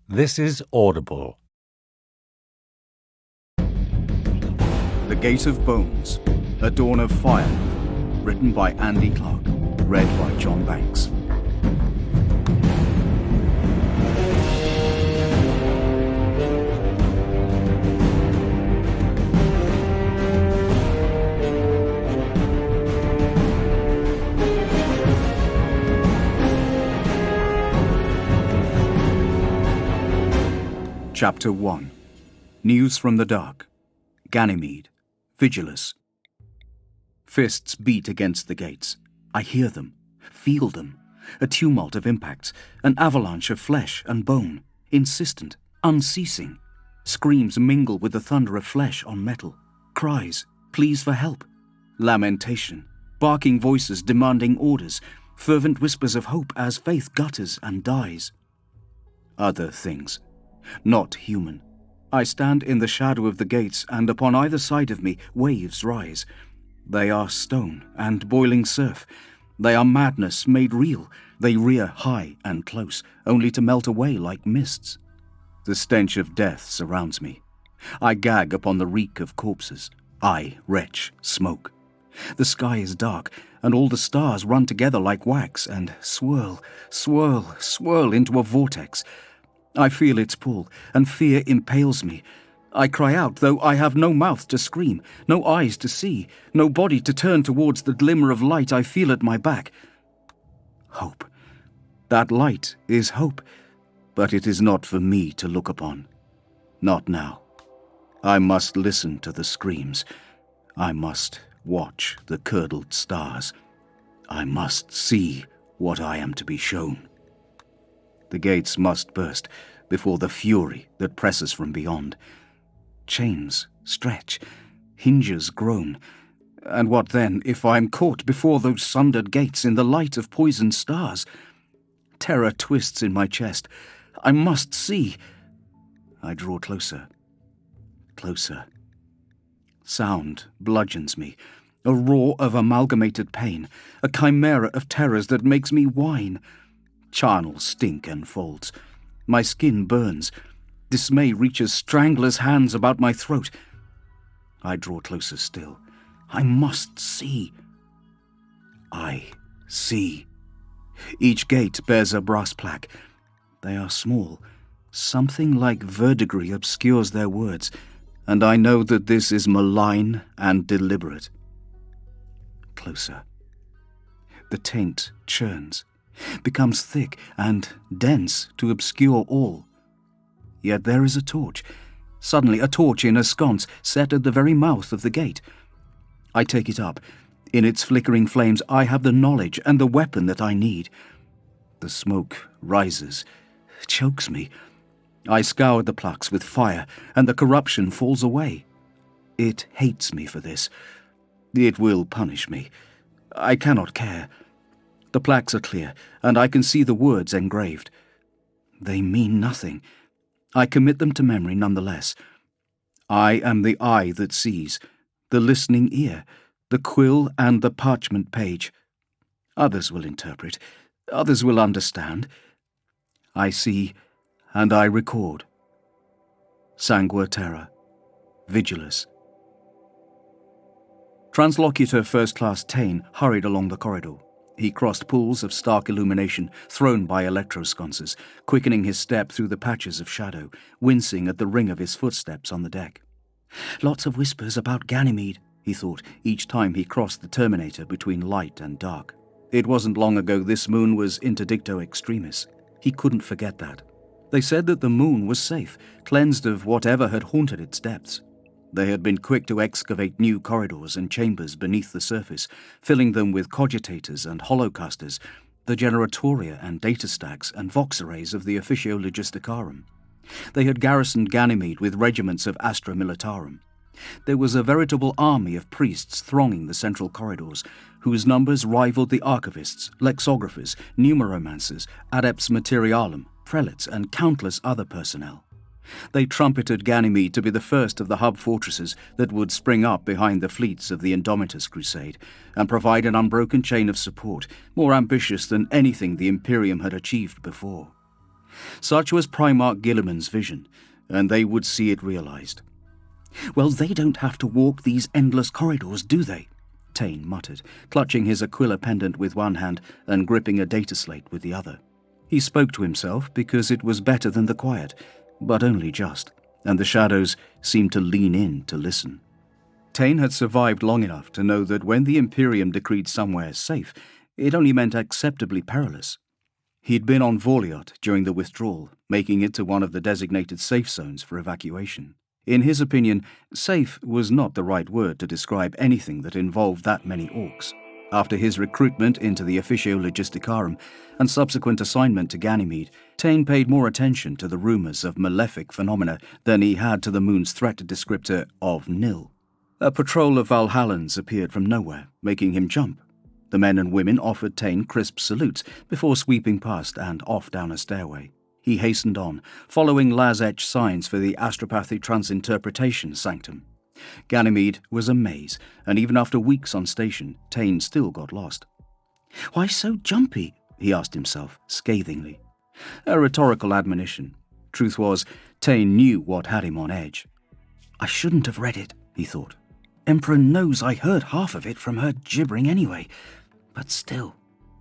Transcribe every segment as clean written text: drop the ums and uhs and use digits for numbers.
This is Audible. The Gate of Bones, A Dawn of Fire, written by Andy Clark, read by John Banks. Chapter 1. News from the Dark. Ganymede. Vigilus. Fists beat against the gates. I hear them, feel them. A tumult of impacts, an avalanche of flesh and bone, insistent, unceasing. Screams mingle with the thunder of flesh on metal. Cries, pleas for help. Lamentation, barking voices demanding orders, fervent whispers of hope as faith gutters and dies. Other things. Not human. I stand in the shadow of the gates, and upon either side of me waves rise. They are stone and boiling surf. They are madness made real. They rear high and close, only to melt away like mists. The stench of death surrounds me. I gag upon the reek of corpses. I retch smoke. The sky is dark, and all the stars run together like wax and swirl, swirl, swirl into a vortex. I feel its pull, and fear impales me. I cry out, though I have no mouth to scream, no eyes to see, no body to turn towards the glimmer of light I feel at my back. Hope. That light is hope, but it is not for me to look upon. Not now. I must listen to the screams. I must watch the curdled stars. I must see what I am to be shown. The gates must burst before the fury that presses from beyond. Chains stretch, hinges groan. And what then if I am caught before those sundered gates in the light of poisoned stars? Terror twists in my chest. I must see. I draw closer. Closer. Sound bludgeons me. A roar of amalgamated pain. A chimera of terrors that makes me whine. Charnel stink and folds. My skin burns. Dismay reaches strangler's hands about my throat. I draw closer still. I must see. I see. Each gate bears a brass plaque. They are small. Something like verdigris obscures their words, and I know that this is malign and deliberate. Closer. The taint churns, becomes thick and dense to obscure all. Yet there is a torch, suddenly a torch in a sconce set at the very mouth of the gate. I take it up. In its flickering flames I have the knowledge and the weapon that I need. The smoke rises, chokes me. I scour the plaques with fire, and the corruption falls away. It hates me for this. It will punish me. I cannot care. The plaques are clear, and I can see the words engraved. They mean nothing. I commit them to memory nonetheless. I am the eye that sees, the listening ear, the quill and the parchment page. Others will interpret. Others will understand. I see, and I record. Sanguor Terra. Vigilus. Translocutor First Class Tane hurried along the corridor. He crossed pools of stark illumination thrown by electro-sconces, quickening his step through the patches of shadow, wincing at the ring of his footsteps on the deck. Lots of whispers about Ganymede, he thought, each time he crossed the terminator between light and dark. It wasn't long ago this moon was interdicto extremis. He couldn't forget that. They said that the moon was safe, cleansed of whatever had haunted its depths. They had been quick to excavate new corridors and chambers beneath the surface, filling them with cogitators and holocasters, the generatoria and data stacks and vox arrays of the Officio Logisticarum. They had garrisoned Ganymede with regiments of Astra Militarum. There was a veritable army of priests thronging the central corridors, whose numbers rivaled the archivists, lexicographers, numeromancers, adepts materialum, prelates, and countless other personnel. They trumpeted Ganymede to be the first of the hub fortresses that would spring up behind the fleets of the Indomitus Crusade and provide an unbroken chain of support, more ambitious than anything the Imperium had achieved before. Such was Primarch Gilliman's vision, and they would see it realized. "Well, they don't have to walk these endless corridors, do they?" Tane muttered, clutching his Aquila pendant with one hand and gripping a data slate with the other. He spoke to himself because it was better than the quiet, but only just, and the shadows seemed to lean in to listen. Tane had survived long enough to know that when the Imperium decreed somewhere safe, it only meant acceptably perilous. He'd been on Voliot during the withdrawal, making it to one of the designated safe zones for evacuation. In his opinion, safe was not the right word to describe anything that involved that many orcs. After his recruitment into the Officio Logisticarum and subsequent assignment to Ganymede, Tane paid more attention to the rumours of malefic phenomena than he had to the moon's threat descriptor of nil. A patrol of Valhallans appeared from nowhere, making him jump. The men and women offered Tane crisp salutes before sweeping past and off down a stairway. He hastened on, following las-etched signs for the Astropathy Transinterpretation Sanctum. Ganymede was a maze, and even after weeks on station, Tane still got lost. "Why so jumpy?" he asked himself, scathingly. A rhetorical admonition. Truth was, Tane knew what had him on edge. "I shouldn't have read it," he thought. "Emperor knows I heard half of it from her gibbering anyway, but still."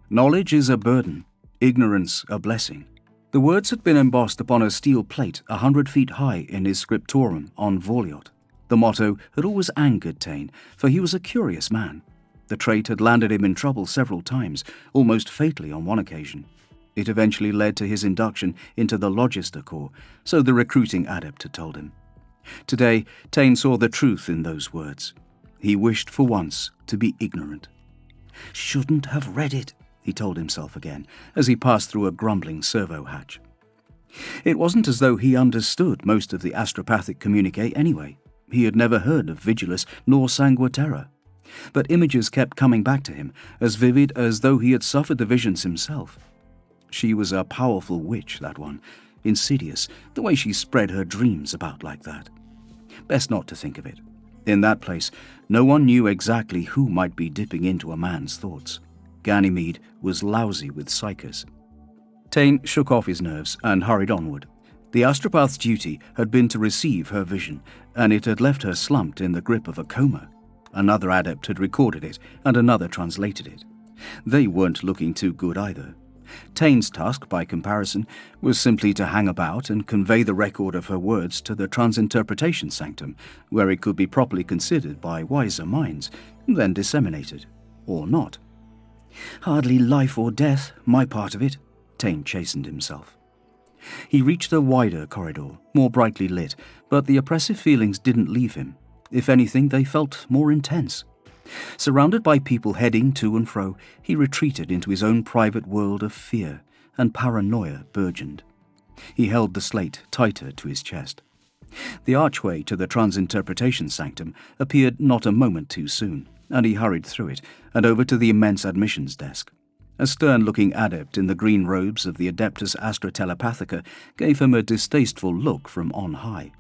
Knowledge is a burden, ignorance a blessing. The words had been embossed upon a steel plate 100 feet high in his scriptorum on Voliot. The motto had always angered Tane, for he was a curious man. The trait had landed him in trouble several times, almost fatally on one occasion. It eventually led to his induction into the Logister Corps, so the recruiting adept had told him. Today, Tane saw the truth in those words. He wished for once to be ignorant. "Shouldn't have read it," he told himself again, as he passed through a grumbling servo hatch. It wasn't as though he understood most of the astropathic communique anyway. He had never heard of Vigilus nor Sanguiterra. But images kept coming back to him, as vivid as though he had suffered the visions himself. She was a powerful witch, that one. Insidious, the way she spread her dreams about like that. Best not to think of it. In that place, no one knew exactly who might be dipping into a man's thoughts. Ganymede was lousy with psychers. Tane shook off his nerves and hurried onward. The astropath's duty had been to receive her vision, and it had left her slumped in the grip of a coma. Another adept had recorded it, and another translated it. They weren't looking too good either. Tane's task, by comparison, was simply to hang about and convey the record of her words to the Transinterpretation Sanctum, where it could be properly considered by wiser minds, then disseminated. Or not. "Hardly life or death, my part of it," Tane chastened himself. He reached a wider corridor, more brightly lit, but the oppressive feelings didn't leave him. If anything, they felt more intense. Surrounded by people heading to and fro, he retreated into his own private world of fear, and paranoia burgeoned. He held the slate tighter to his chest. The archway to the Transinterpretation Sanctum appeared not a moment too soon, and he hurried through it and over to the immense admissions desk. A stern-looking adept in the green robes of the Adeptus Astra Telepathica gave him a distasteful look from on high.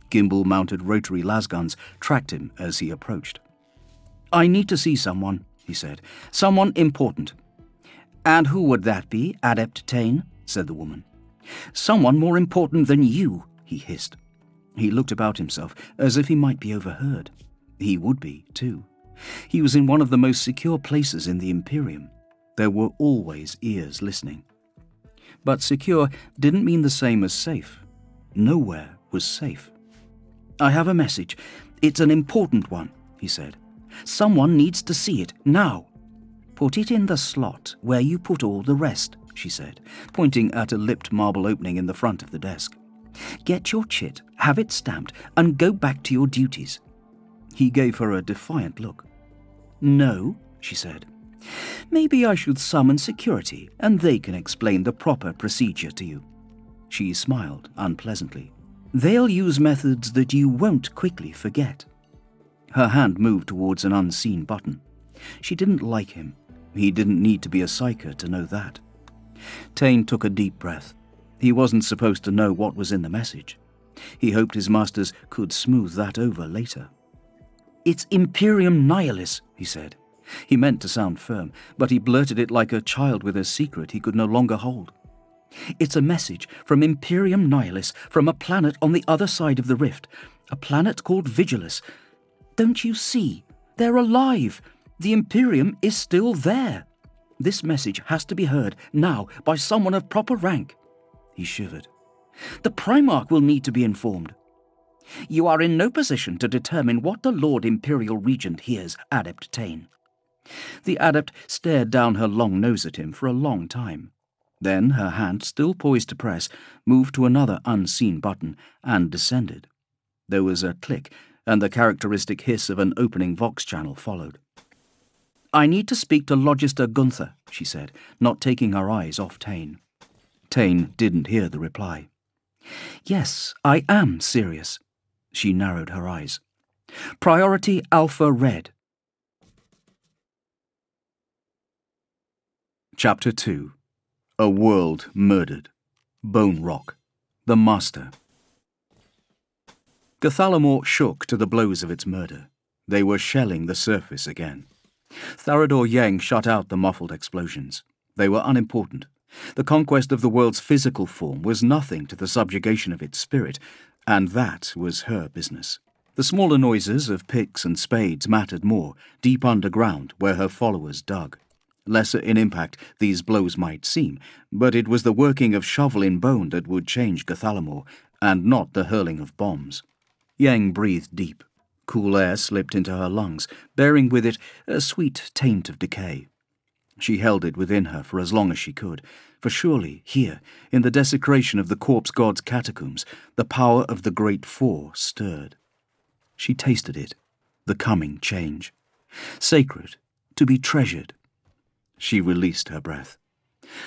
Gimbal-mounted rotary lasguns tracked him as he approached. "I need to see someone," he said. "Someone important." "And who would that be, Adept Tane?" said the woman. "Someone more important than you," he hissed. He looked about himself as if he might be overheard. He would be, too. He was in one of the most secure places in the Imperium. There were always ears listening. But secure didn't mean the same as safe. Nowhere was safe. "I have a message. It's an important one," he said. "Someone needs to see it, now." "Put it in the slot where you put all the rest," she said, pointing at a lipped marble opening in the front of the desk. "Get your chit, have it stamped, and go back to your duties." He gave her a defiant look. "No," she said. "Maybe I should summon security, and they can explain the proper procedure to you." She smiled unpleasantly. "They'll use methods that you won't quickly forget." Her hand moved towards an unseen button. She didn't like him. He didn't need to be a psyker to know that. Tane took a deep breath. He wasn't supposed to know what was in the message. He hoped his masters could smooth that over later. "It's Imperium Nihilis," he said. He meant to sound firm, but he blurted it like a child with a secret he could no longer hold. It's a message from Imperium Nihilis, from a planet on the other side of the rift. A planet called Vigilus. Don't you see? They're alive. The Imperium is still there. This message has to be heard now by someone of proper rank. He shivered. The Primarch will need to be informed. You are in no position to determine what the Lord Imperial Regent hears, Adept Tane. The Adept stared down her long nose at him for a long time. Then her hand, still poised to press, moved to another unseen button and descended. There was a click, and the characteristic hiss of an opening Vox channel followed. I need to speak to Logister Gunther, she said, not taking her eyes off Tane. Tane didn't hear the reply. Yes, I am serious. She narrowed her eyes. Priority Alpha Red. Chapter 2. A World Murdered. Bone Rock. The Master. Gathalamor shook to the blows of its murder. They were shelling the surface again. Tharador Yang shut out the muffled explosions. They were unimportant. The conquest of the world's physical form was nothing to the subjugation of its spirit, and that was her business. The smaller noises of picks and spades mattered more, deep underground where her followers dug. Lesser in impact these blows might seem, but it was the working of shovel in bone that would change Gathalamor, and not the hurling of bombs. Yang breathed deep. Cool air slipped into her lungs, bearing with it a sweet taint of decay. She held it within her for as long as she could, for surely here, in the desecration of the corpse god's catacombs, the power of the Great Four stirred. She tasted it, the coming change. Sacred, to be treasured. She released her breath.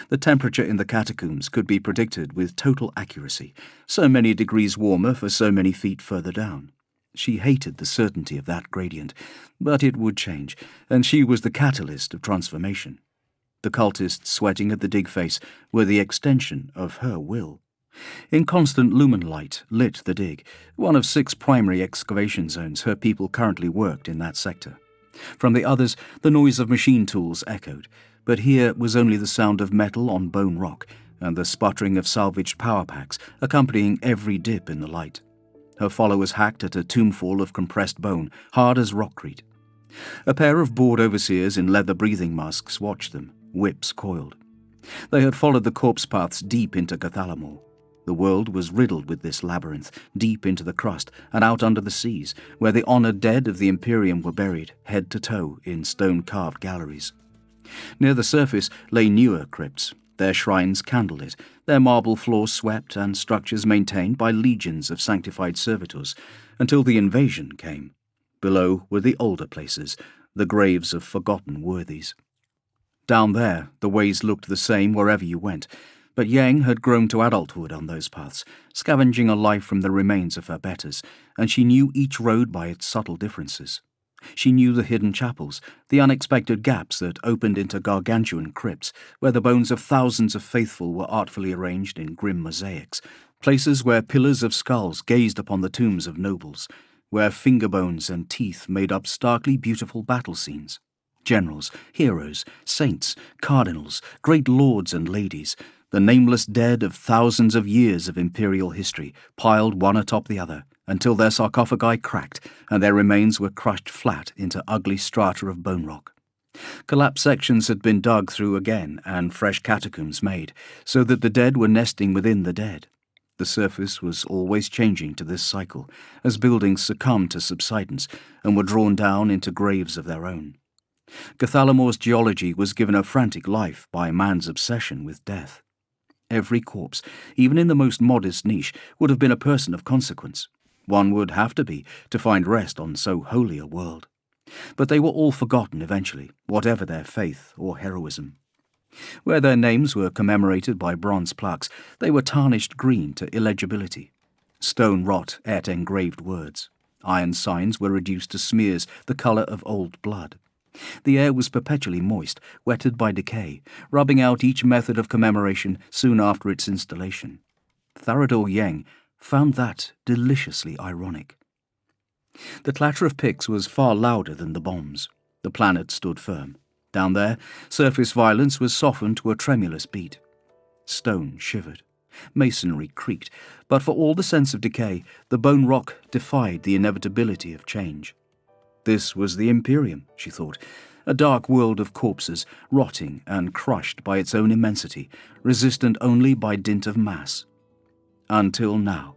The temperature in the catacombs could be predicted with total accuracy, so many degrees warmer for so many feet further down. She hated the certainty of that gradient, but it would change, and she was the catalyst of transformation. The cultists sweating at the dig face were the extension of her will. Inconstant lumen light lit the dig, one of 6 primary excavation zones her people currently worked in that sector. From the others, the noise of machine tools echoed, but here was only the sound of metal on bone rock and the sputtering of salvaged power packs accompanying every dip in the light. Her followers hacked at a tombfall of compressed bone, hard as rockcrete. A pair of bored overseers in leather breathing masks watched them, whips coiled. They had followed the corpse paths deep into Gathalamor. The world was riddled with this labyrinth, deep into the crust and out under the seas, where the honoured dead of the Imperium were buried, head to toe, in stone-carved galleries. Near the surface lay newer crypts, their shrines candlelit, their marble floors swept and structures maintained by legions of sanctified servitors, until the invasion came. Below were the older places, the graves of forgotten worthies. Down there, the ways looked the same wherever you went, but Yang had grown to adulthood on those paths, scavenging a life from the remains of her betters, and she knew each road by its subtle differences. She knew the hidden chapels, the unexpected gaps that opened into gargantuan crypts, where the bones of thousands of faithful were artfully arranged in grim mosaics, places where pillars of skulls gazed upon the tombs of nobles, where finger bones and teeth made up starkly beautiful battle scenes. Generals, heroes, saints, cardinals, great lords and ladies, the nameless dead of thousands of years of imperial history, piled one atop the other, until their sarcophagi cracked and their remains were crushed flat into ugly strata of bone rock. Collapsed sections had been dug through again and fresh catacombs made, so that the dead were nesting within the dead. The surface was always changing to this cycle, as buildings succumbed to subsidence and were drawn down into graves of their own. Gathalamor's geology was given a frantic life by man's obsession with death. Every corpse, even in the most modest niche, would have been a person of consequence. One would have to be to find rest on so holy a world. But they were all forgotten eventually, whatever their faith or heroism. Where their names were commemorated by bronze plaques, they were tarnished green to illegibility. Stone rot ate engraved words. Iron signs were reduced to smears the colour of old blood. The air was perpetually moist, wetted by decay, rubbing out each method of commemoration soon after its installation. Tharador Yang found that deliciously ironic. The clatter of picks was far louder than the bombs. The planet stood firm. Down there, surface violence was softened to a tremulous beat. Stone shivered. Masonry creaked, but for all the sense of decay, the bone rock defied the inevitability of change. This was the Imperium, she thought, a dark world of corpses, rotting and crushed by its own immensity, resistant only by dint of mass. Until now.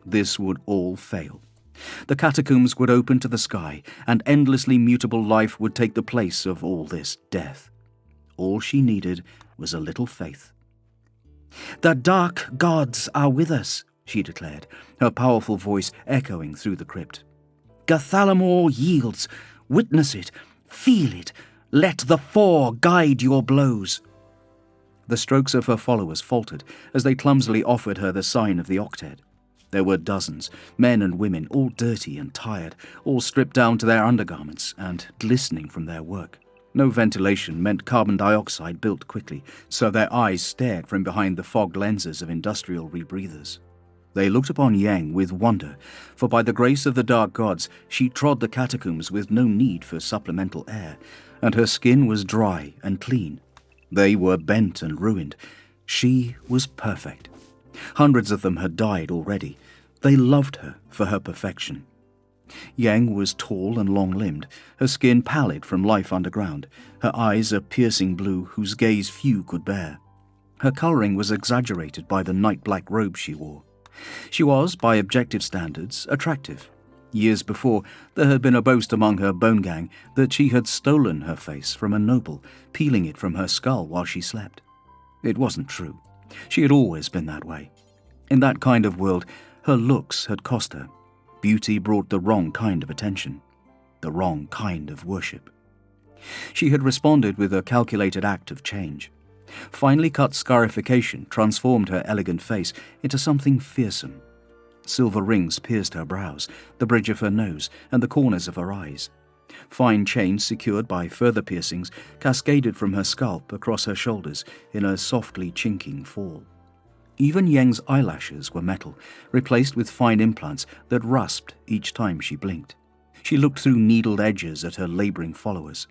This would all fail. The catacombs would open to the sky, and endlessly mutable life would take the place of all this death. All she needed was a little faith. "The dark gods are with us," she declared, her powerful voice echoing through the crypt. "Gathalamor yields. Witness it. Feel it. Let the Four guide your blows." The strokes of her followers faltered as they clumsily offered her the sign of the octet. There were dozens, men and women, all dirty and tired, all stripped down to their undergarments and glistening from their work. No ventilation meant carbon dioxide built quickly, so their eyes stared from behind the fogged lenses of industrial rebreathers. They looked upon Yang with wonder, for by the grace of the dark gods she trod the catacombs with no need for supplemental air, and her skin was dry and clean. They were bent and ruined. She was perfect. Hundreds of them had died already. They loved her for her perfection. Yang was tall and long-limbed, her skin pallid from life underground, her eyes a piercing blue whose gaze few could bear. Her coloring was exaggerated by the night-black robe she wore. She was, by objective standards, attractive. Years before, there had been a boast among her bone gang that she had stolen her face from a noble, peeling it from her skull while she slept. It wasn't true. She had always been that way. In that kind of world, her looks had cost her. Beauty brought the wrong kind of attention, the wrong kind of worship. She had responded with a calculated act of change. Finely cut scarification transformed her elegant face into something fearsome. Silver rings pierced her brows, the bridge of her nose, and the corners of her eyes. Fine chains secured by further piercings cascaded from her scalp across her shoulders in a softly chinking fall. Even Yang's eyelashes were metal, replaced with fine implants that rasped each time she blinked. She looked through needled edges at her laboring followers.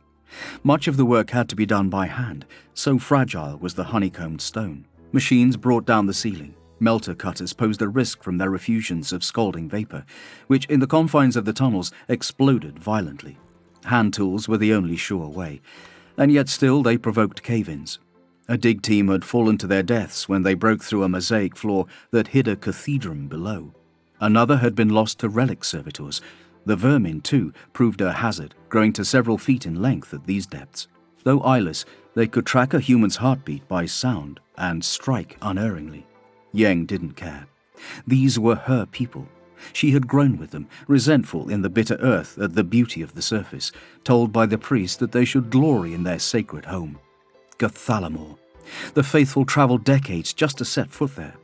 Much of the work had to be done by hand, so fragile was the honeycombed stone. Machines brought down the ceiling. Melter cutters posed a risk from their effusions of scalding vapor, which in the confines of the tunnels exploded violently. Hand tools were the only sure way, and yet still they provoked cave-ins. A dig team had fallen to their deaths when they broke through a mosaic floor that hid a cathedrum below. Another had been lost to relic servitors. The vermin, too, proved a hazard, growing to several feet in length at these depths. Though eyeless, they could track a human's heartbeat by sound and strike unerringly. Yang didn't care. These were her people. She had grown with them, resentful in the bitter earth at the beauty of the surface, told by the priest that they should glory in their sacred home. Gathalamor. The faithful travelled decades just to set foot there.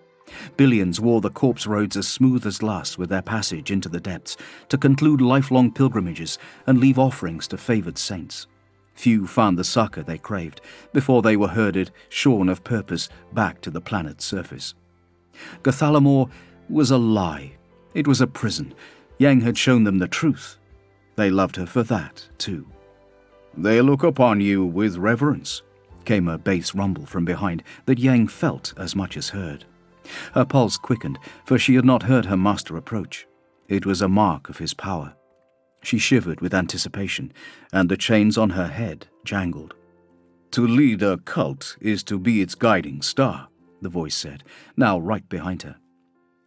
Billions wore the corpse roads as smooth as glass with their passage into the depths, to conclude lifelong pilgrimages and leave offerings to favoured saints. Few found the succour they craved before they were herded, shorn of purpose, back to the planet's surface. Gathalamor was a lie. It was a prison. Yang had shown them the truth. They loved her for that, too. "They look upon you with reverence," came a bass rumble from behind that Yang felt as much as heard. Her pulse quickened, for she had not heard her master approach. It was a mark of his power. She shivered with anticipation, and the chains on her head jangled. "To lead a cult is to be its guiding star," the voice said, now right behind her.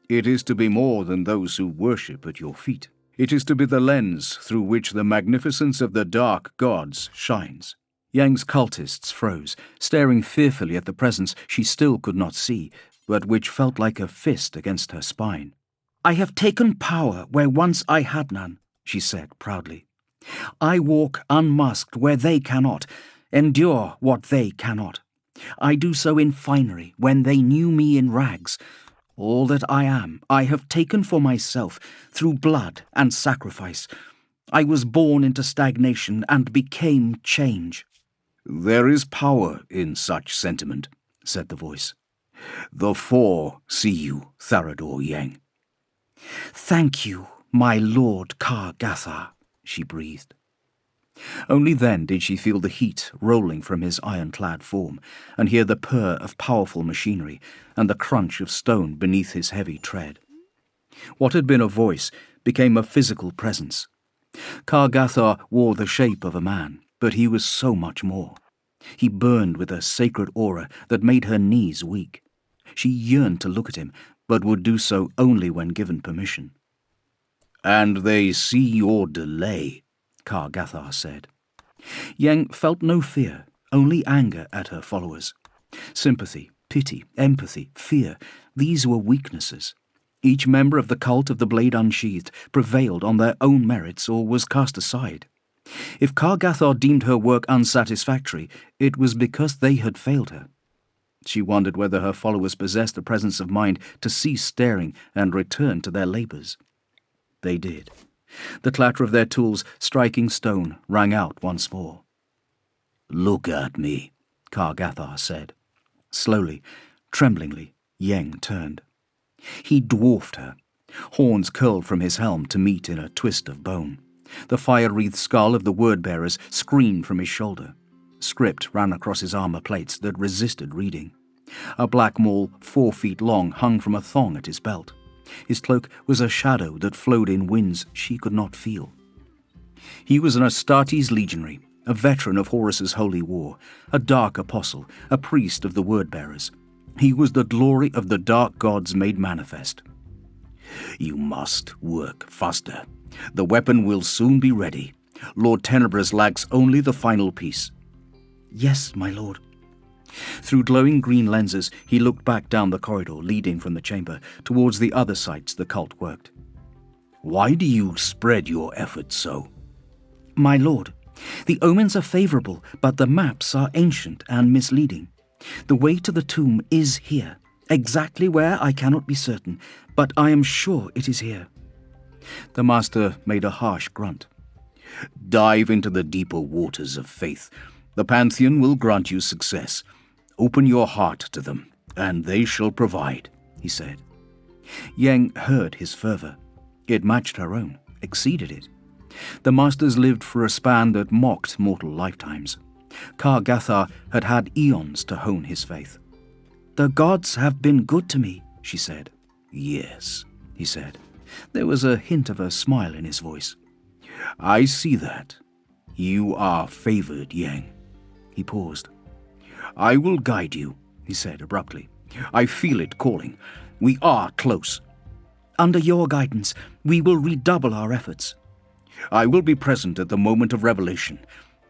"It is to be more than those who worship at your feet. It is to be the lens through which the magnificence of the dark gods shines." Yang's cultists froze, staring fearfully at the presence she still could not see, but which felt like a fist against her spine. "I have taken power where once I had none," she said proudly. "I walk unmasked where they cannot, endure what they cannot. I do so in finery when they knew me in rags. All that I am, I have taken for myself through blood and sacrifice. I was born into stagnation and became change." "There is power in such sentiment," said the voice. "The Four see you, Tharador Yang." "Thank you, my Lord Kar-Gathar," she breathed. Only then did she feel the heat rolling from his ironclad form, and hear the purr of powerful machinery and the crunch of stone beneath his heavy tread. What had been a voice became a physical presence. Kargathar wore the shape of a man, but he was so much more. He burned with a sacred aura that made her knees weak. She yearned to look at him, but would do so only when given permission. "And they see your delay," Kargathar said. Yang felt no fear, only anger at her followers. Sympathy, pity, empathy, fear, these were weaknesses. Each member of the cult of the Blade Unsheathed prevailed on their own merits or was cast aside. If Kargathar deemed her work unsatisfactory, it was because they had failed her. She wondered whether her followers possessed the presence of mind to cease staring and return to their labours. They did. The clatter of their tools striking stone rang out once more. "Look at me," Kargathar said. Slowly, tremblingly, Yang turned. He dwarfed her. Horns curled from his helm to meet in a twist of bone. The fire-wreathed skull of the word-bearers screamed from his shoulder. Script ran across his armor plates that resisted reading. A black maul 4 feet long hung from a thong at his belt. His cloak was a shadow that flowed in winds she could not feel. He was an Astartes legionary, a veteran of Horus's holy war, a dark apostle, a priest of the word-bearers. He was the glory of the dark gods made manifest. "You must work faster. The weapon will soon be ready. Lord Tenebra's lacks only the final piece." "Yes, my lord." Through glowing green lenses, he looked back down the corridor leading from the chamber towards the other sites the cult worked. "Why do you spread your efforts so?" "My lord, the omens are favourable, but the maps are ancient and misleading. The way to the tomb is here. Exactly where I cannot be certain, but I am sure it is here." The master made a harsh grunt. "Dive into the deeper waters of faith. The Pantheon will grant you success. Open your heart to them, and they shall provide," he said. Yang heard his fervour. It matched her own, exceeded it. The masters lived for a span that mocked mortal lifetimes. Kargathar had had eons to hone his faith. "The gods have been good to me," she said. "Yes," he said. There was a hint of a smile in his voice. "I see that. You are favoured, Yang." He paused. "I will guide you," he said abruptly. "I feel it calling. We are close." "Under your guidance, we will redouble our efforts." "I will be present at the moment of revelation.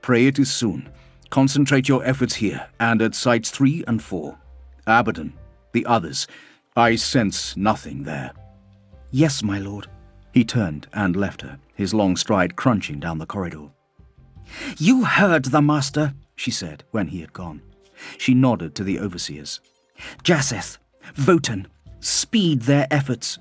Pray it is soon. Concentrate your efforts here and at sites 3 and 4. Abaddon, the others. I sense nothing there." "Yes, my lord." He turned and left her, his long stride crunching down the corridor. "You heard the master," she said when he had gone. She nodded to the overseers. "Jasseth, Votan, speed their efforts."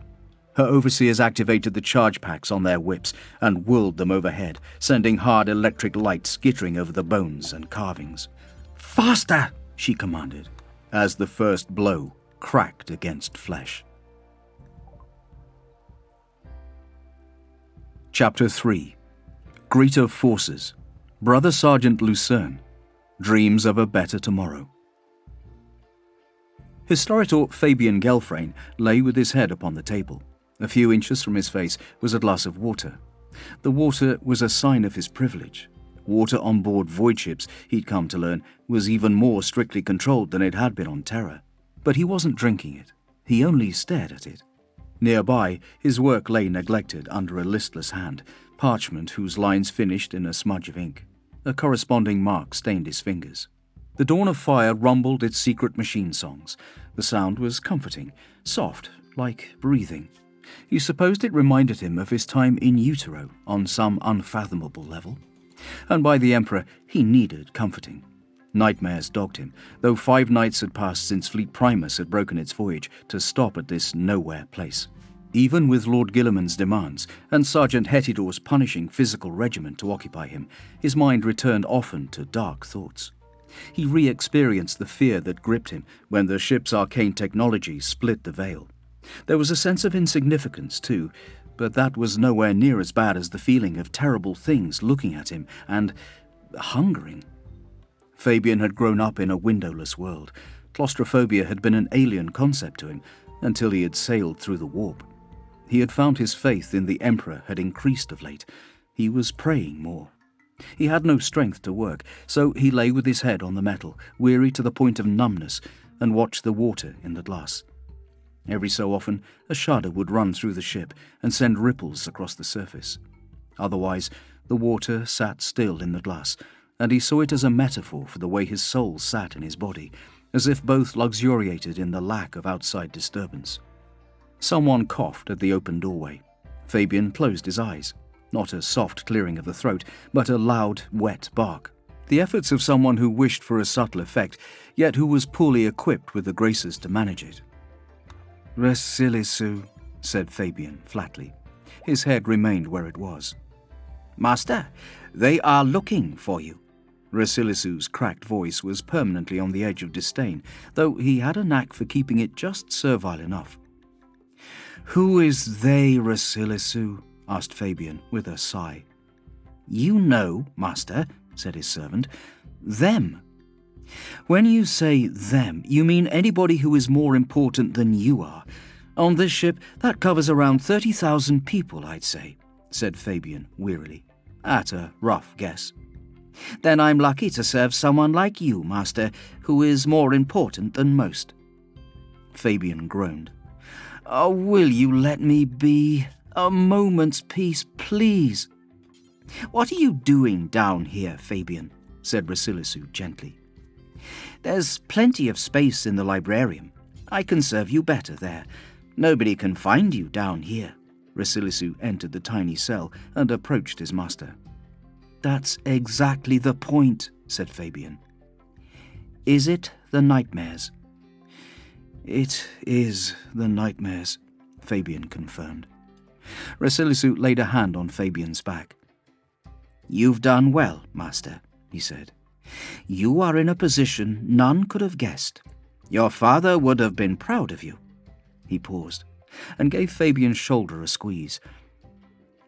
Her overseers activated the charge packs on their whips and whirled them overhead, sending hard electric light skittering over the bones and carvings. "Faster!" she commanded, as the first blow cracked against flesh. Chapter 3. Greater Forces. Brother Sergeant Lucerne. Dreams of a Better Tomorrow. Historitor Fabian Gelfrain lay with his head upon the table. A few inches from his face was a glass of water. The water was a sign of his privilege. Water on board void ships, he'd come to learn, was even more strictly controlled than it had been on Terra. But he wasn't drinking it. He only stared at it. Nearby, his work lay neglected under a listless hand, parchment whose lines finished in a smudge of ink. A corresponding mark stained his fingers. The Dawn of Fire rumbled its secret machine songs. The sound was comforting, soft, like breathing. He supposed it reminded him of his time in utero on some unfathomable level. And by the Emperor, he needed comforting. Nightmares dogged him, though 5 nights had passed since Fleet Primus had broken its voyage to stop at this nowhere place. Even with Lord Guilliman's demands and Sergeant Hetidor's punishing physical regimen to occupy him, his mind returned often to dark thoughts. He re-experienced the fear that gripped him when the ship's arcane technology split the veil. There was a sense of insignificance, too. But that was nowhere near as bad as the feeling of terrible things looking at him and hungering. Fabian had grown up in a windowless world. Claustrophobia had been an alien concept to him until he had sailed through the warp. He had found his faith in the Emperor had increased of late. He was praying more. He had no strength to work, so he lay with his head on the metal, weary to the point of numbness, and watched the water in the glass. Every so often, a shudder would run through the ship and send ripples across the surface. Otherwise, the water sat still in the glass, and he saw it as a metaphor for the way his soul sat in his body, as if both luxuriated in the lack of outside disturbance. Someone coughed at the open doorway. Fabian closed his eyes. Not a soft clearing of the throat, but a loud, wet bark. The efforts of someone who wished for a subtle effect, yet who was poorly equipped with the graces to manage it. "Resilisu," said Fabian flatly. His head remained where it was. "Master, they are looking for you." Rasilisu's cracked voice was permanently on the edge of disdain, though he had a knack for keeping it just servile enough. "Who is they, Rasilisu?" asked Fabian with a sigh. "You know, master," said his servant. "Them." "When you say them, you mean anybody who is more important than you are. On this ship, that covers around 30,000 people, I'd say," said Fabian wearily. "At a rough guess." "Then I'm lucky to serve someone like you, master, who is more important than most." Fabian groaned. "Oh, will you let me be? A moment's peace, please." "What are you doing down here, Fabian?" said Rasilisu gently. "There's plenty of space in the librarium. I can serve you better there. Nobody can find you down here." Rasilisu entered the tiny cell and approached his master. "That's exactly the point," said Fabian. "Is it the nightmares?" "It is the nightmares," Fabian confirmed. Rasilisu laid a hand on Fabian's back. "You've done well, master," he said. "You are in a position none could have guessed. Your father would have been proud of you." He paused and gave Fabian's shoulder a squeeze.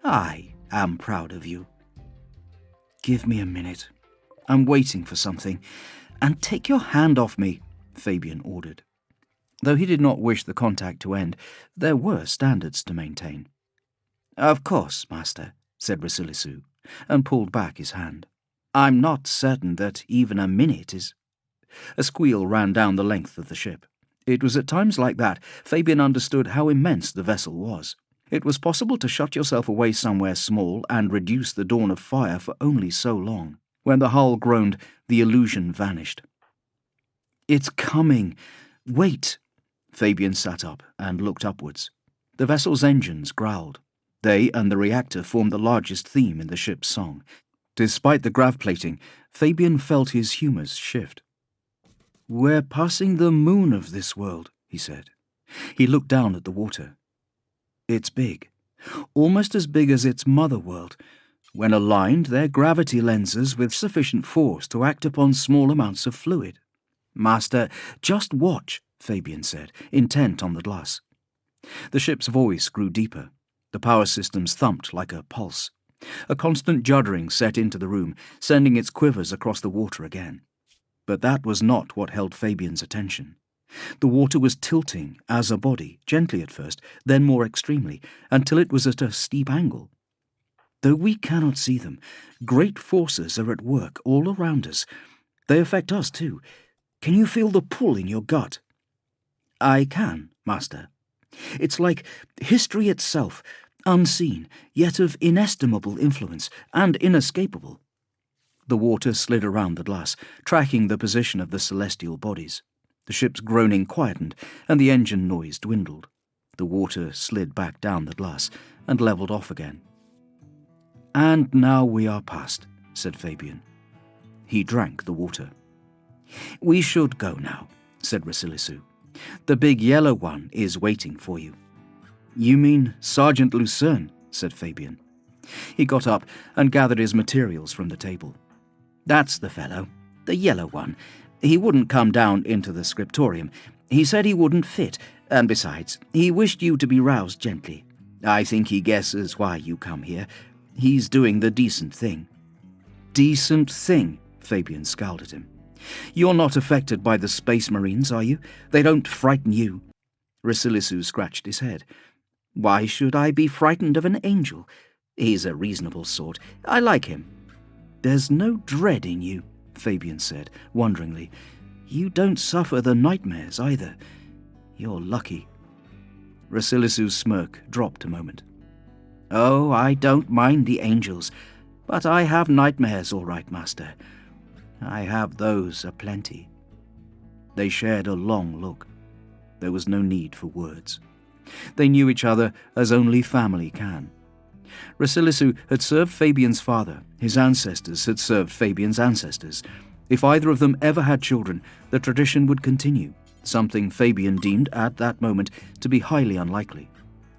"I am proud of you." "Give me a minute. I'm waiting for something. And take your hand off me," Fabian ordered. Though he did not wish the contact to end, there were standards to maintain. "Of course, master," said Rasilisu, and pulled back his hand. "I'm not certain that even a minute is—" A squeal ran down the length of the ship. It was at times like that Fabian understood how immense the vessel was. It was possible to shut yourself away somewhere small and reduce the dawn of fire for only so long. When the hull groaned, the illusion vanished. "It's coming. Wait." Fabian sat up and looked upwards. The vessel's engines growled. They and the reactor formed the largest theme in the ship's song. Despite the grav plating, Fabian felt his humours shift. "We're passing the moon of this world," he said. He looked down at the water. "It's big, almost as big as its mother world. When aligned, they're gravity lenses with sufficient force to act upon small amounts of fluid." "Master, just watch," Fabian said, intent on the glass. The ship's voice grew deeper. The power systems thumped like a pulse. A constant juddering set into the room, sending its quivers across the water again. But that was not what held Fabian's attention. The water was tilting as a body, gently at first, then more extremely, until it was at a steep angle. "Though we cannot see them, great forces are at work all around us. They affect us too. Can you feel the pull in your gut?" "I can, master. It's like history itself, unseen, yet of inestimable influence, and inescapable." The water slid around the glass, tracking the position of the celestial bodies. The ship's groaning quietened, and the engine noise dwindled. The water slid back down the glass, and levelled off again. "And now we are past," said Fabian. He drank the water. "We should go now," said Rasilisu. "The big yellow one is waiting for you." "You mean Sergeant Lucerne," said Fabian. He got up and gathered his materials from the table. "That's the fellow, the yellow one. He wouldn't come down into the scriptorium. He said he wouldn't fit, and besides, he wished you to be roused gently. I think he guesses why you come here. He's doing the decent thing." "Decent thing?" Fabian scowled at him. "You're not affected by the Space Marines, are you? They don't frighten you." Rasilisu scratched his head. "Why should I be frightened of an angel? He's a reasonable sort. I like him." "There's no dread in you," Fabian said, wonderingly. "You don't suffer the nightmares either. You're lucky." Rasilisu's smirk dropped a moment. "Oh, I don't mind the angels, but I have nightmares all right, Master. I have those aplenty." They shared a long look. There was no need for words. They knew each other as only family can. Rasilisu had served Fabian's father. His ancestors had served Fabian's ancestors. If either of them ever had children, the tradition would continue, something Fabian deemed at that moment to be highly unlikely.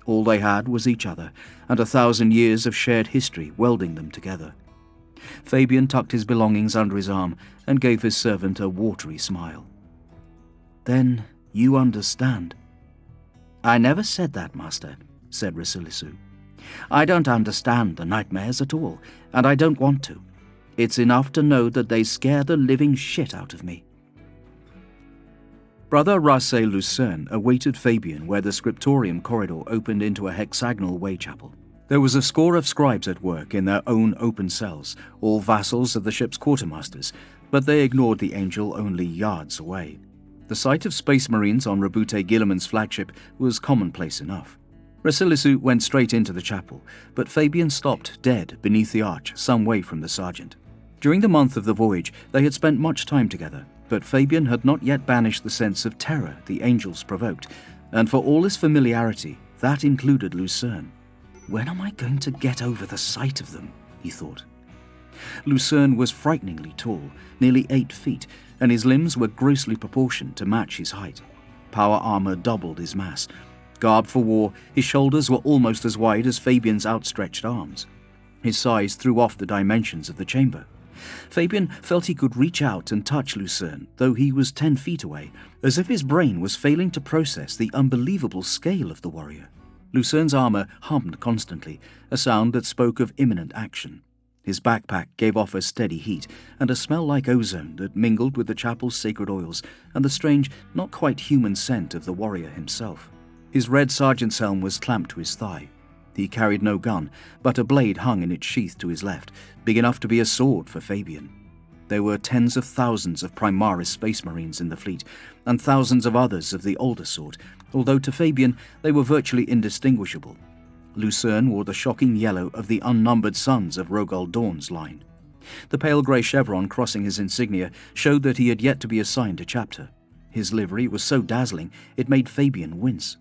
All they had was each other, and 1,000 years of shared history welding them together. Fabian tucked his belongings under his arm and gave his servant a watery smile. "Then you understand." "I never said that, Master," said Rasilisu. "I don't understand the nightmares at all, and I don't want to. It's enough to know that they scare the living shit out of me." Brother Rasse Lucerne awaited Fabian where the scriptorium corridor opened into a hexagonal way chapel. There was a score of scribes at work in their own open cells, all vassals of the ship's quartermasters, but they ignored the angel only yards away. The sight of Space Marines on Rabute Guilliman's flagship was commonplace enough. Rasilisu went straight into the chapel, but Fabian stopped dead beneath the arch some way from the sergeant. During the month of the voyage, they had spent much time together, but Fabian had not yet banished the sense of terror the angels provoked, and for all his familiarity, that included Lucerne. "When am I going to get over the sight of them?" he thought. Lucerne was frighteningly tall, nearly 8 feet, and his limbs were grossly proportioned to match his height. Power armor doubled his mass. Garbed for war, his shoulders were almost as wide as Fabian's outstretched arms. His size threw off the dimensions of the chamber. Fabian felt he could reach out and touch Lucerne, though he was 10 feet away, as if his brain was failing to process the unbelievable scale of the warrior. Lucerne's armor hummed constantly, a sound that spoke of imminent action. His backpack gave off a steady heat and a smell like ozone that mingled with the chapel's sacred oils and the strange, not quite human scent of the warrior himself. His red sergeant's helm was clamped to his thigh. He carried no gun, but a blade hung in its sheath to his left, big enough to be a sword for Fabian. There were tens of thousands of Primaris Space Marines in the fleet, and thousands of others of the older sort, although to Fabian they were virtually indistinguishable. Lucerne wore the shocking yellow of the unnumbered sons of Rogol Dawn's line. The pale grey chevron crossing his insignia showed that he had yet to be assigned a chapter. His livery was so dazzling it made Fabian wince.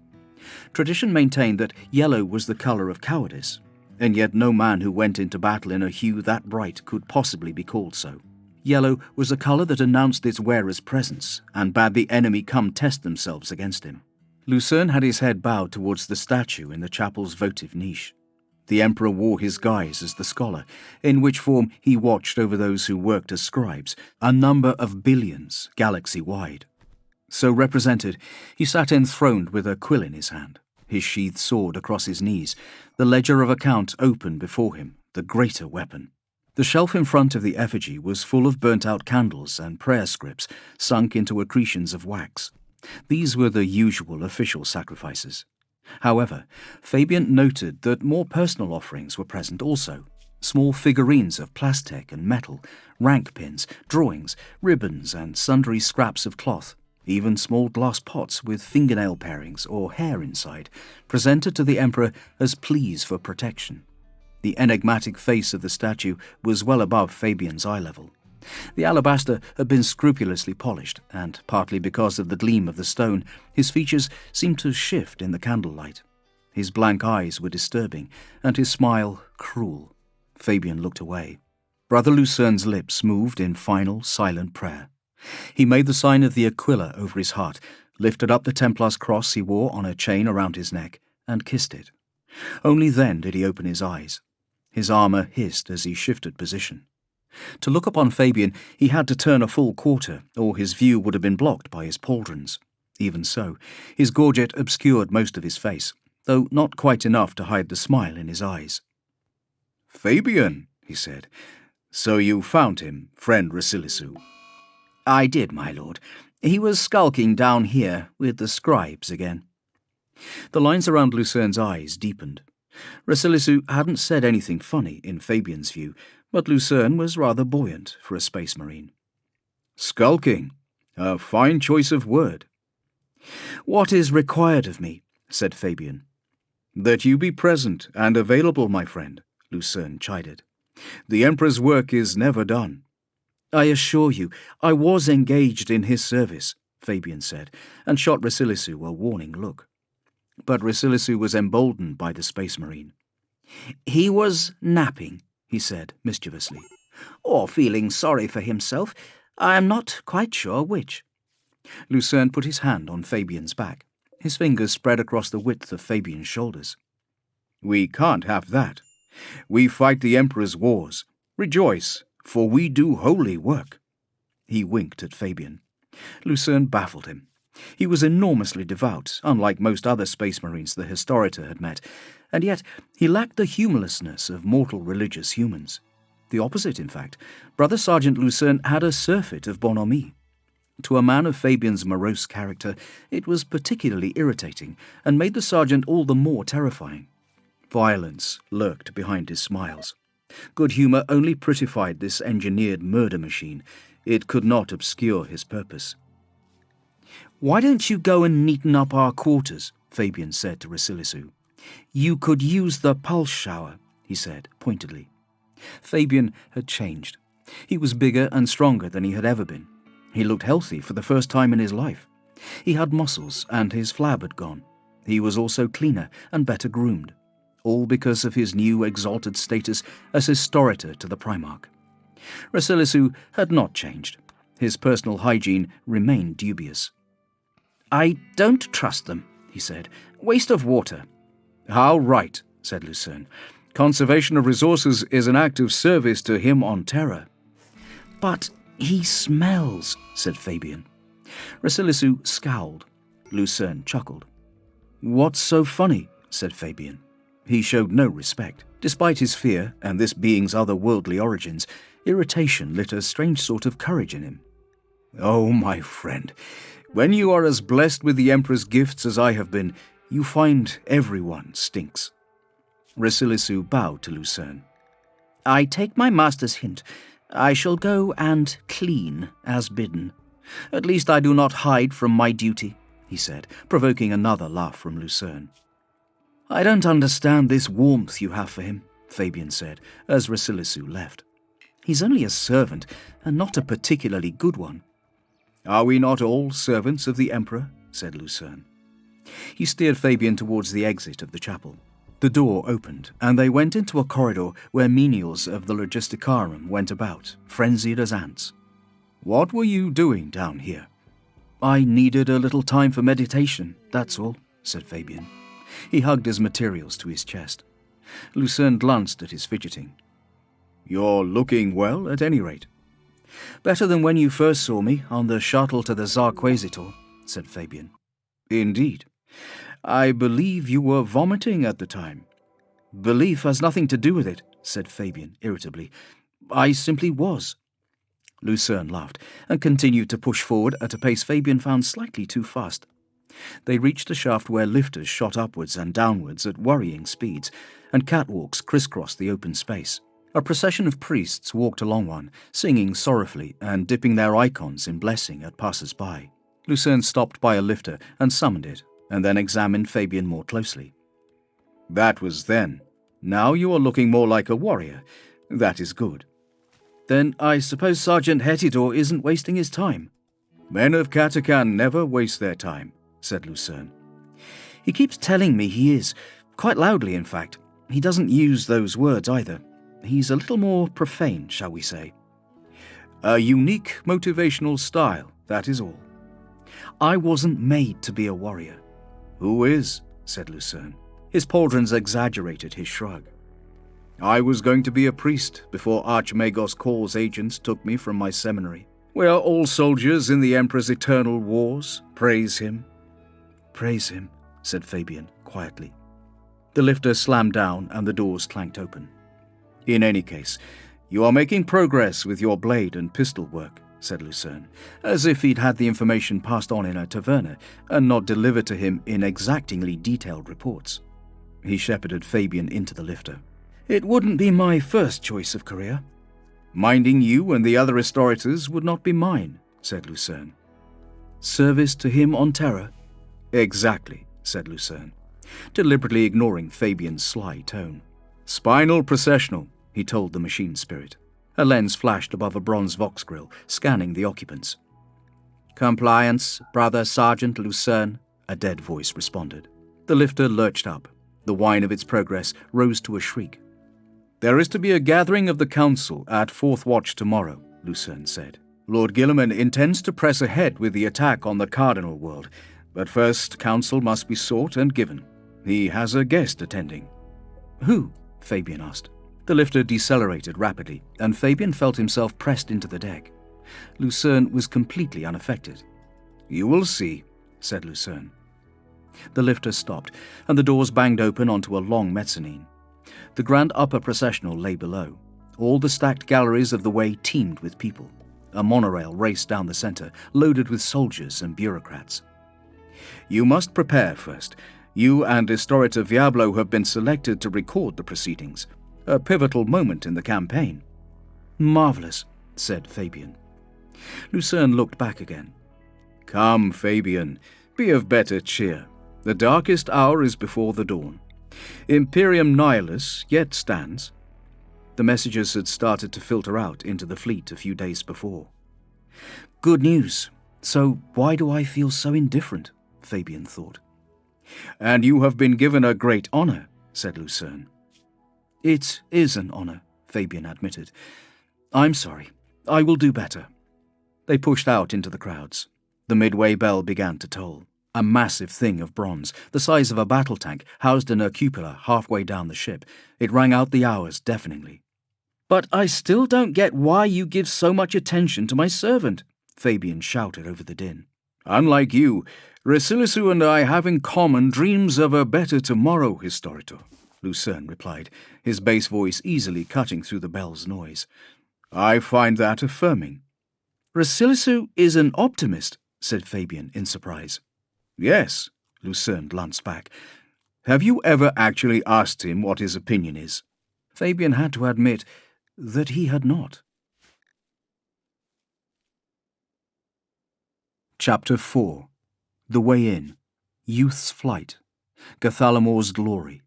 Tradition maintained that yellow was the colour of cowardice, and yet no man who went into battle in a hue that bright could possibly be called so. Yellow was a colour that announced its wearer's presence and bade the enemy come test themselves against him. Lucerne had his head bowed towards the statue in the chapel's votive niche. The emperor wore his guise as the scholar, in which form he watched over those who worked as scribes, a number of billions galaxy-wide. So represented, he sat enthroned with a quill in his hand, his sheathed sword across his knees, the ledger of account open before him, the greater weapon. The shelf in front of the effigy was full of burnt-out candles and prayer scripts sunk into accretions of wax. These were the usual official sacrifices. However, Fabian noted that more personal offerings were present also. Small figurines of plastic and metal, rank pins, drawings, ribbons, and sundry scraps of cloth. Even small glass pots with fingernail parings or hair inside, presented to the emperor as pleas for protection. The enigmatic face of the statue was well above Fabian's eye level. The alabaster had been scrupulously polished, and partly because of the gleam of the stone, his features seemed to shift in the candlelight. His blank eyes were disturbing, and his smile cruel. Fabian looked away. Brother Lucerne's lips moved in final, silent prayer. He made the sign of the aquila over his heart, lifted up the Templar's cross he wore on a chain around his neck, and kissed it. Only then did he open his eyes. His armor hissed as he shifted position. To look upon Fabian, he had to turn a full quarter, or his view would have been blocked by his pauldrons. Even so, his gorget obscured most of his face. though not quite enough to hide the smile in his eyes. "Fabian," he said, "so you found him, friend Rasilisu?" "I did, my lord. He was skulking down here with the scribes again." The lines around Lucerne's eyes deepened. Rasilisu hadn't said anything funny in Fabian's view, but Lucerne was rather buoyant for a space marine. "Skulking. A fine choice of word." "What is required of me?" said Fabian. "That you be present and available, my friend," Lucerne chided. "The Emperor's work is never done." "I assure you, I was engaged in his service," Fabian said, and shot Rasilisu a warning look. But Rasilisu was emboldened by the space marine. "He was napping," he said mischievously, "or feeling sorry for himself. I am not quite sure which." Lucerne put his hand on Fabian's back. His fingers spread across the width of Fabian's shoulders. "We can't have that. We fight the Emperor's wars. Rejoice, for we do holy work." He winked at Fabian. Lucerne baffled him. He was enormously devout, unlike most other space marines the Historiator had met, and yet he lacked the humorlessness of mortal religious humans. The opposite, in fact. Brother Sergeant Lucerne had a surfeit of bonhomie. To a man of Fabian's morose character, it was particularly irritating, and made the sergeant all the more terrifying. Violence lurked behind his smiles. Good humour only prettified this engineered murder machine. It could not obscure his purpose. "Why don't you go and neaten up our quarters?" Fabian said to Rasilisu. "You could use the pulse shower," he said pointedly. Fabian had changed. He was bigger and stronger than he had ever been. He looked healthy for the first time in his life. He had muscles, and his flab had gone. He was also cleaner and better groomed, all because of his new exalted status as Historiator to the Primarch. Rasilisu had not changed. His personal hygiene remained dubious. "I don't trust them," he said. "Waste of water." "How right," said Lucerne. "Conservation of resources is an act of service to him on Terra." "But he smells," said Fabian. Rasilisu scowled. Lucerne chuckled. "What's so funny?" said Fabian. He showed no respect. Despite his fear and this being's otherworldly origins, irritation lit a strange sort of courage in him. "Oh, my friend, when you are as blessed with the Emperor's gifts as I have been, you find everyone stinks." Rasilisu bowed to Lucerne. "I take my master's hint. I shall go and clean as bidden. At least I do not hide from my duty," he said, provoking another laugh from Lucerne. "I don't understand this warmth you have for him," Fabian said, as Rasilisu left. "He's only a servant, and not a particularly good one." "Are we not all servants of the Emperor?" said Lucerne. He steered Fabian towards the exit of the chapel. The door opened, and they went into a corridor where menials of the Logisticarum went about, frenzied as ants. "What were you doing down here?" "I needed a little time for meditation, that's all," said Fabian. He hugged his materials to his chest. Lucerne glanced at his fidgeting. "You're looking well, at any rate." "Better than when you first saw me on the shuttle to the Zarquasitor," said Fabian. "Indeed. I believe you were vomiting at the time." "Belief has nothing to do with it," said Fabian irritably. "I simply was." Lucerne laughed and continued to push forward at a pace Fabian found slightly too fast. They reached a shaft where lifters shot upwards and downwards at worrying speeds, and catwalks crisscrossed the open space. A procession of priests walked along one, singing sorrowfully and dipping their icons in blessing at passers-by. Lucerne stopped by a lifter and summoned it, and then examined Fabian more closely. "That was then. Now you are looking more like a warrior. That is good." "Then I suppose Sergeant Hetidor isn't wasting his time." "Men of Katakan never waste their time," said Lucerne. "He keeps telling me he is, quite loudly in fact. He doesn't use those words either. He's a little more profane, shall we say." "A unique motivational style, that is all." "I wasn't made to be a warrior." "Who is?" said Lucerne. His pauldrons exaggerated his shrug. "I was going to be a priest before Archimagos Call's agents took me from my seminary. We are all soldiers in the Emperor's eternal wars. Praise him." "Praise him," said Fabian quietly. The lifter slammed down and the doors clanked open. "In any case, you are making progress with your blade and pistol work," said Lucerne, as if he'd had the information passed on in a taverna and not delivered to him in exactingly detailed reports. He shepherded Fabian into the lifter. "It wouldn't be my first choice of career." "Minding you and the other restorators would not be mine," said Lucerne. "Service to him on Terra?" "Exactly," said Lucerne, deliberately ignoring Fabian's sly tone. "Spinal processional," he told the machine spirit. A lens flashed above a bronze vox grill, scanning the occupants. "Compliance, Brother Sergeant Lucerne," a dead voice responded. The lifter lurched up. The whine of its progress rose to a shriek. "There is to be a gathering of the Council at 4th Watch tomorrow," Lucerne said. "Lord Gilliman intends to press ahead with the attack on the Cardinal World, but first counsel must be sought and given. He has a guest attending." "Who?" Fabian asked. The lifter decelerated rapidly, and Fabian felt himself pressed into the deck. Lucerne was completely unaffected. "You will see," said Lucerne. The lifter stopped, and the doors banged open onto a long mezzanine. The grand upper processional lay below. All the stacked galleries of the way teemed with people. A monorail raced down the center, loaded with soldiers and bureaucrats. "You must prepare first. You and Historita Viablo have been selected to record the proceedings. A pivotal moment in the campaign." "Marvelous," said Fabian. Lucerne looked back again. "Come, Fabian, be of better cheer. The darkest hour is before the dawn. Imperium Nihilus yet stands." The messages had started to filter out into the fleet a few days before. "Good news. So why do I feel so indifferent?" Fabian thought. "And you have been given a great honor," said Lucerne. "It is an honor," Fabian admitted. "I'm sorry. I will do better." They pushed out into the crowds. The midway bell began to toll. A massive thing of bronze, the size of a battle tank, housed in a cupola halfway down the ship. It rang out the hours deafeningly. "But I still don't get why you give so much attention to my servant," Fabian shouted over the din. "Unlike you, Resilisu and I have in common dreams of a better tomorrow, Historito," Lucerne replied, his bass voice easily cutting through the bell's noise. "I find that affirming." "Resilisu is an optimist," said Fabian in surprise. "Yes," Lucerne glanced back. "Have you ever actually asked him what his opinion is?" Fabian had to admit that he had not. Chapter 4. The Way In. Youth's Flight. Gathalamor's Glory.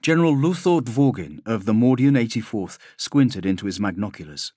General Luthor Dvorgin of the Mordian 84th squinted into his magnoculars.